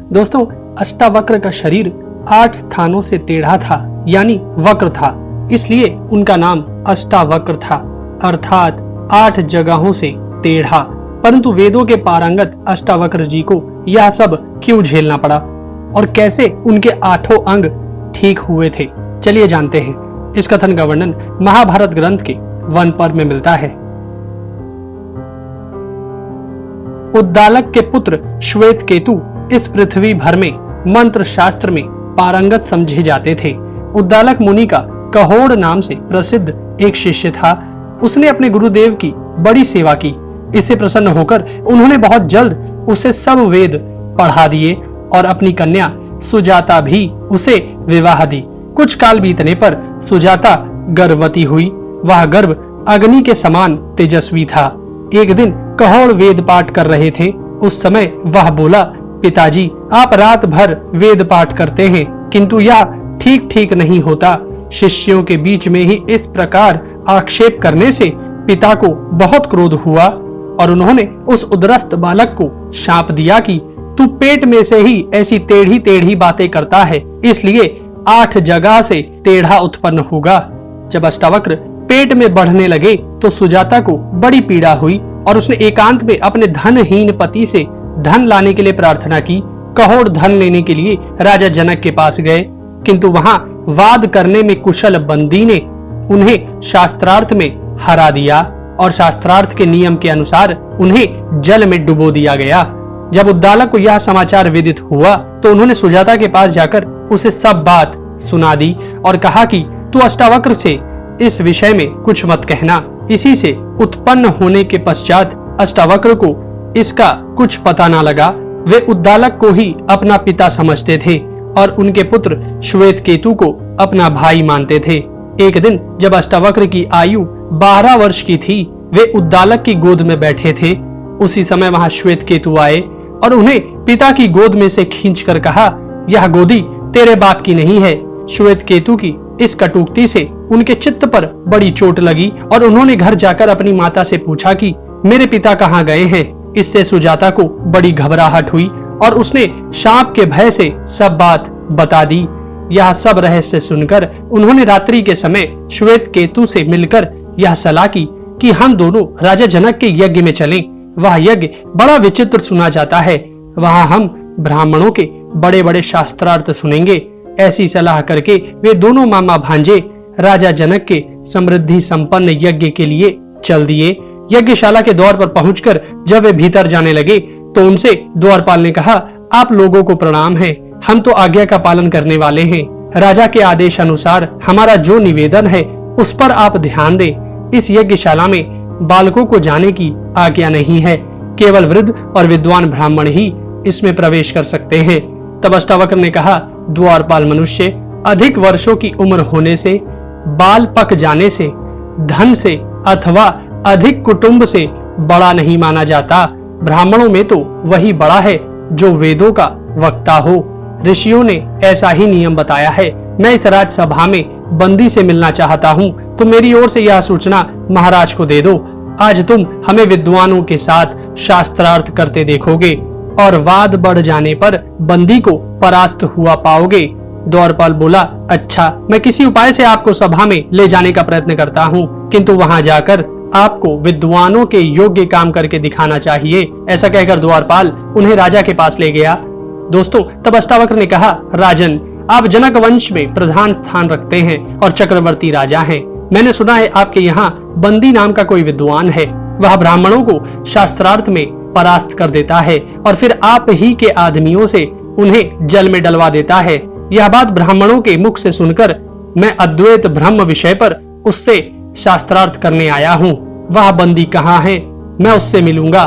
दोस्तों, अष्टावक्र का शरीर 8 स्थानों से टेढ़ा था, यानी वक्र था, इसलिए उनका नाम अष्टावक्र था, अर्थात 8 जगहों से टेढ़ा। परंतु वेदों के पारंगत अष्टावक्र जी को यह सब क्यों झेलना पड़ा और कैसे उनके 8 अंग ठीक हुए थे, चलिए जानते हैं। इस कथन का वर्णन महाभारत ग्रंथ के वन पर्व में मिलता है। उद्दालक के पुत्र श्वेत केतु इस पृथ्वी भर में मंत्र शास्त्र में पारंगत समझे जाते थे। उद्दालक मुनि का कहोड़ नाम से प्रसिद्ध एक शिष्य था। उसने अपने गुरुदेव की बड़ी सेवा की। इससे प्रसन्न होकर उन्होंने बहुत जल्द उसे सब वेद पढ़ा दिए और अपनी कन्या सुजाता भी उसे विवाह दी। कुछ काल बीतने पर सुजाता गर्भवती हुई। वह गर्भ अग्नि के समान तेजस्वी था। एक दिन कहोड़ वेद पाठ कर रहे थे। उस समय वह बोला, पिताजी, आप रात भर वेद पाठ करते हैं, किंतु यह ठीक ठीक नहीं होता। शिष्यों के बीच में ही इस प्रकार आक्षेप करने से पिता को बहुत क्रोध हुआ और उन्होंने उस उदरस्त बालक को शाप दिया कि तू पेट में से ही ऐसी टेढ़ी टेढ़ी बातें करता है, इसलिए 8 जगह से टेढ़ा उत्पन्न होगा। जब अष्टावक्र पेट में बढ़ने लगे तो सुजाता को बड़ी पीड़ा हुई और उसने एकांत में अपने धनहीन पति से धन लाने के लिए प्रार्थना की। कहोड़ धन लेने के लिए राजा जनक के पास गए, किंतु वहां वाद करने में कुशल बंदी ने उन्हें शास्त्रार्थ में हरा दिया और शास्त्रार्थ के नियम के अनुसार उन्हें जल में डुबो दिया गया। जब उद्दालक को यह समाचार विदित हुआ तो उन्होंने सुजाता के पास जाकर उसे सब बात सुना दी और कहा कि तू अष्टावक्र से इस विषय में कुछ मत कहना। इसी से उत्पन्न होने के पश्चात अष्टावक्र को इसका कुछ पता ना लगा। वे उद्दालक को ही अपना पिता समझते थे और उनके पुत्र श्वेत केतु को अपना भाई मानते थे। एक दिन जब अष्टावक्र की आयु 12 वर्ष की थी, वे उद्दालक की गोद में बैठे थे। उसी समय वहां श्वेत केतु आए और उन्हें पिता की गोद में से खींचकर कहा, यह गोदी तेरे बाप की नहीं है। श्वेत केतु की इस कटुक्ति से उनके चित्त पर बड़ी चोट लगी और उन्होंने घर जाकर अपनी माता से पूछा कि मेरे पिता कहाँ गए हैं। इससे सुजाता को बड़ी घबराहट हुई और उसने शाप के भय से सब बात बता दी। यह सब रहस्य सुनकर उन्होंने रात्रि के समय श्वेत केतु से मिलकर यह सलाह की कि हम दोनों राजा जनक के यज्ञ में चलें। वह यज्ञ बड़ा विचित्र सुना जाता है। वहां हम ब्राह्मणों के बड़े बड़े शास्त्रार्थ सुनेंगे। ऐसी सलाह करके वे दोनों मामा भांजे राजा जनक के समृद्धि संपन्न यज्ञ के लिए चल दिए। यज्ञशाला के द्वार पर पहुंचकर जब वे भीतर जाने लगे तो उनसे द्वारपाल ने कहा, आप लोगों को प्रणाम है। हम तो आज्ञा का पालन करने वाले हैं। राजा के आदेश अनुसार हमारा जो निवेदन है उस पर आप ध्यान दें। इस यज्ञशाला में बालकों को जाने की आज्ञा नहीं है। केवल वृद्ध और विद्वान ब्राह्मण ही इसमें प्रवेश कर सकते हैं। तब अष्टावक्र ने कहा, द्वारपाल मनुष्य अधिक वर्षों की उम्र होने से, बाल पक जाने से, धन से अथवा अधिक कुटुंब से बड़ा नहीं माना जाता। ब्राह्मणों में तो वही बड़ा है जो वेदों का वक्ता हो। ऋषियों ने ऐसा ही नियम बताया है। मैं इस राजसभा में बंदी से मिलना चाहता हूँ, तो मेरी ओर से यह सूचना महाराज को दे दो। आज तुम हमें विद्वानों के साथ शास्त्रार्थ करते देखोगे और वाद बढ़ जाने पर बंदी को परास्त हुआ पाओगे। द्वारपाल बोला, अच्छा, मैं किसी उपाय से आपको सभा में ले जाने का प्रयत्न करता हूँ, किंतु वहां जाकर आपको विद्वानों के योग्य काम करके दिखाना चाहिए। ऐसा कहकर द्वारपाल उन्हें राजा के पास ले गया। दोस्तों, तब अष्टावक्र ने कहा, राजन, आप जनक वंश में प्रधान स्थान रखते हैं और चक्रवर्ती राजा हैं। मैंने सुना है आपके यहाँ बंदी नाम का कोई विद्वान है। वह ब्राह्मणों को शास्त्रार्थ में परास्त कर देता है और फिर आप ही के आदमियों से उन्हें जल में डलवा देता है। यह बात ब्राह्मणों के मुख से सुनकर मैं अद्वैत ब्रह्म विषय पर उससे शास्त्रार्थ करने आया हूँ। वह बंदी कहाँ है? मैं उससे मिलूंगा।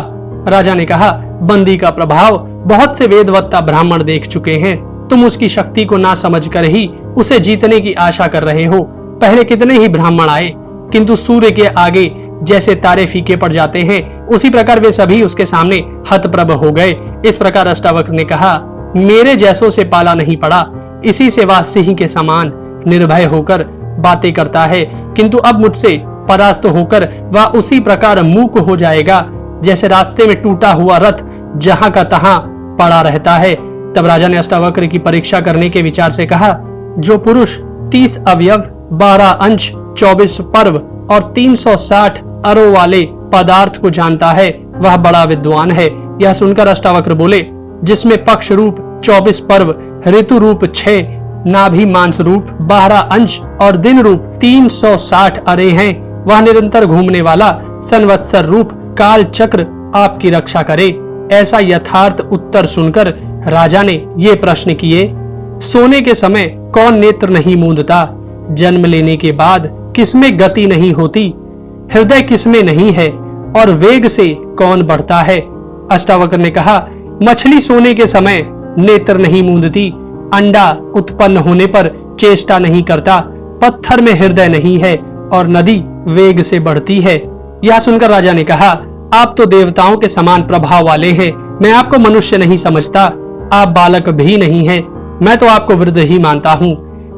राजा ने कहा, बंदी का प्रभाव बहुत से वेदवत्ता ब्राह्मण देख चुके हैं। तुम उसकी शक्ति को ना समझकर ही उसे जीतने की आशा कर रहे हो। पहले कितने ही ब्राह्मण आए, किंतु सूर्य के आगे जैसे तारे फीके पड़ जाते हैं, उसी प्रकार वे सभी उसके सामने हतप्रभ हो गए। इस प्रकार अष्टावक्र ने कहा, मेरे जैसों से पाला नहीं पड़ा। इसी से वह सिंह के समान निर्भय होकर बातें करता है, किंतु अब मुझसे परास्त होकर वह उसी प्रकार मूक हो जाएगा जैसे रास्ते में टूटा हुआ रथ जहां का तहां पड़ा रहता है। तब राजा ने अष्टावक्र की परीक्षा करने के विचार से कहा, जो पुरुष 30 अवयव, 12 अंश, 24 पर्व और 360 अरों वाले पदार्थ को जानता है वह बड़ा विद्वान है। यह सुनकर अष्टावक्र बोले, जिसमें पक्ष रूप 24 पर्व, ऋतु रूप 6, नाभि मांस रूप 12 अंश और दिन रूप 360 अरे हैं, वह निरंतर घूमने वाला संवत्सर रूप काल चक्र आपकी रक्षा करे। ऐसा यथार्थ उत्तर सुनकर राजा ने ये प्रश्न किए, सोने के समय कौन नेत्र नहीं मूंदता, जन्म लेने के बाद किसमें गति नहीं होती, हृदय किसमें नहीं है और वेग से कौन बढ़ता है। अष्टावक्र ने कहा, मछली सोने के समय नेत्र नहीं मूंदती, अंडा उत्पन्न होने पर चेष्टा नहीं करता, पत्थर में हृदय नहीं है और नदी वेग से बढ़ती है। यह सुनकर राजा ने कहा, आप तो देवताओं के समान प्रभाव वाले हैं, मैं आपको मनुष्य नहीं समझता, आप बालक भी नहीं हैं, मैं तो आपको वृद्ध ही मानता हूँ।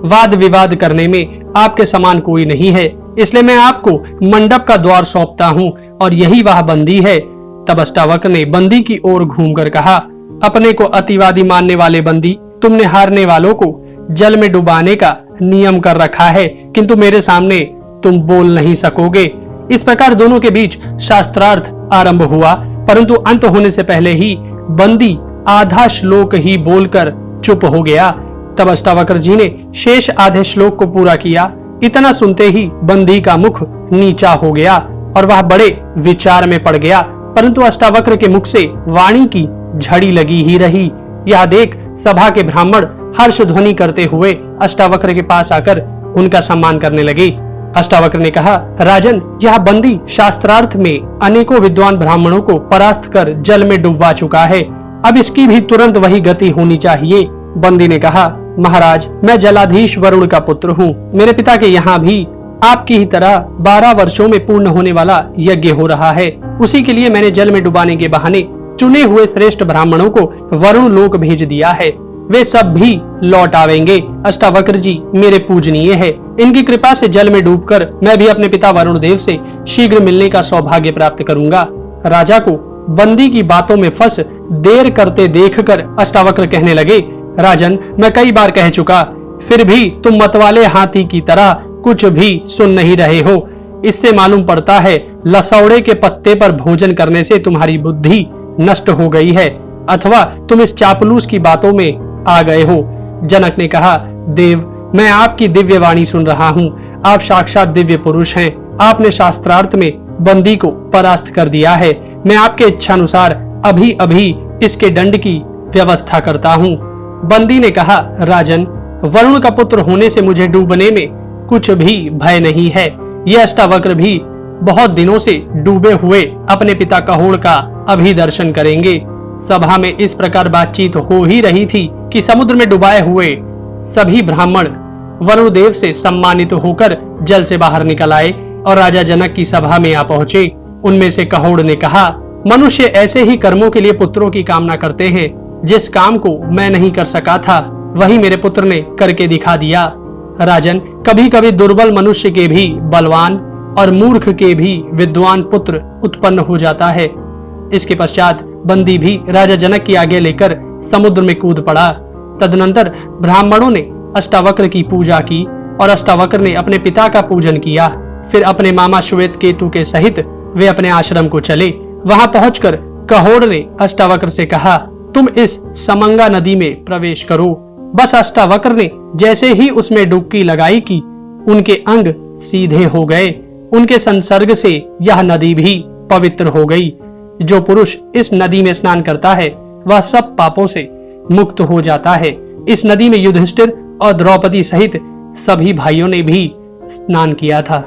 वाद विवाद करने में आपके समान कोई नहीं है, इसलिए मैं आपको मंडप का द्वार सौंपता हूँ और यही वह बंदी है। तब अष्टावक्र ने बंदी की ओर घूमकर कहा, अपने को अतिवादी मानने वाले बंदी, तुमने हारने वालों को जल में डुबाने का नियम कर रखा है, किंतु मेरे सामने तुम बोल नहीं सकोगे। इस प्रकार दोनों के बीच शास्त्रार्थ आरंभ हुआ, परंतु अंत होने से पहले ही बंदी आधा श्लोक ही बोलकर चुप हो गया। तब अष्टावक्र जी ने शेष आधे श्लोक को पूरा किया। इतना सुनते ही बंदी का मुख नीचा हो गया और वह बड़े विचार में पड़ गया, परंतु अष्टावक्र के मुख से वाणी की झड़ी लगी ही रही। यह देख सभा के ब्राह्मण हर्ष ध्वनि करते हुए अष्टावक्र के पास आकर उनका सम्मान करने लगे। अष्टावक्र ने कहा, राजन, यह बंदी शास्त्रार्थ में अनेकों विद्वान ब्राह्मणों को परास्त कर जल में डुबवा चुका है, अब इसकी भी तुरंत वही गति होनी चाहिए। बंदी ने कहा, महाराज, मैं जलाधीश वरुण का पुत्र हूँ, मेरे पिता के यहाँ भी आपकी ही तरह 12 वर्षों में पूर्ण होने वाला यज्ञ हो रहा है, उसी के लिए मैंने जल में डुबाने के बहाने चुने हुए श्रेष्ठ ब्राह्मणों को वरुण लोक भेज दिया है, वे सब भी लौट आवेंगे। अष्टावक्र जी मेरे पूजनीय है, इनकी कृपा से जल में डूबकर मैं भी अपने पिता वरुण देव से शीघ्र मिलने का सौभाग्य प्राप्त करूंगा। राजा को बंदी की बातों में फंस देर करते देखकर अष्टावक्र कहने लगे, राजन, मैं कई बार कह चुका, फिर भी तुम मतवाले हाथी की तरह कुछ भी सुन नहीं रहे हो। इससे मालूम पड़ता है लसौड़े के पत्ते पर भोजन करने से तुम्हारी बुद्धि नष्ट हो गई है, अथवा तुम इस चापलूस की बातों में आ गए हो। जनक ने कहा, देव, मैं आपकी दिव्य वाणी सुन रहा हूँ, आप साक्षात दिव्य पुरुष हैं, आपने शास्त्रार्थ में बंदी को परास्त कर दिया है, मैं आपके इच्छानुसार अभी अभी इसके दंड की व्यवस्था करता हूँ। बंदी ने कहा, राजन, वरुण का पुत्र होने से मुझे डूबने में कुछ भी भय नहीं है। ये अष्टावक्र भी बहुत दिनों से डूबे हुए अपने पिता कहोड़ का अभी दर्शन करेंगे। सभा में इस प्रकार बातचीत हो ही रही थी कि समुद्र में डुबाए हुए सभी ब्राह्मण वरुण देव से सम्मानित होकर जल से बाहर निकल आए और राजा जनक की सभा में आ पहुंचे। उनमें से कहोड़ ने कहा, मनुष्य ऐसे ही कर्मों के लिए पुत्रों की कामना करते हैं। जिस काम को मैं नहीं कर सका था वही मेरे पुत्र ने करके दिखा दिया। राजन, कभी कभी दुर्बल मनुष्य के भी बलवान और मूर्ख के भी विद्वान पुत्र उत्पन्न हो जाता है। इसके पश्चात बंदी भी राजा जनक की आगे लेकर समुद्र में कूद पड़ा। तदनंतर ब्राह्मणों ने अष्टावक्र की पूजा की और अष्टावक्र ने अपने पिता का पूजन किया। फिर अपने मामा श्वेत केतु के सहित वे अपने आश्रम को चले। वहां पहुंचकर कहोड़ ने अष्टावक्र से कहा, तुम इस समंगा नदी में प्रवेश करो। बस अष्टावक्र ने जैसे ही उसमें डुबकी लगाई कि उनके अंग सीधे हो गए। उनके संसर्ग से यह नदी भी पवित्र हो गई। जो पुरुष इस नदी में स्नान करता है वह सब पापों से मुक्त हो जाता है। इस नदी में युधिष्ठिर और द्रौपदी सहित सभी भाइयों ने भी स्नान किया था।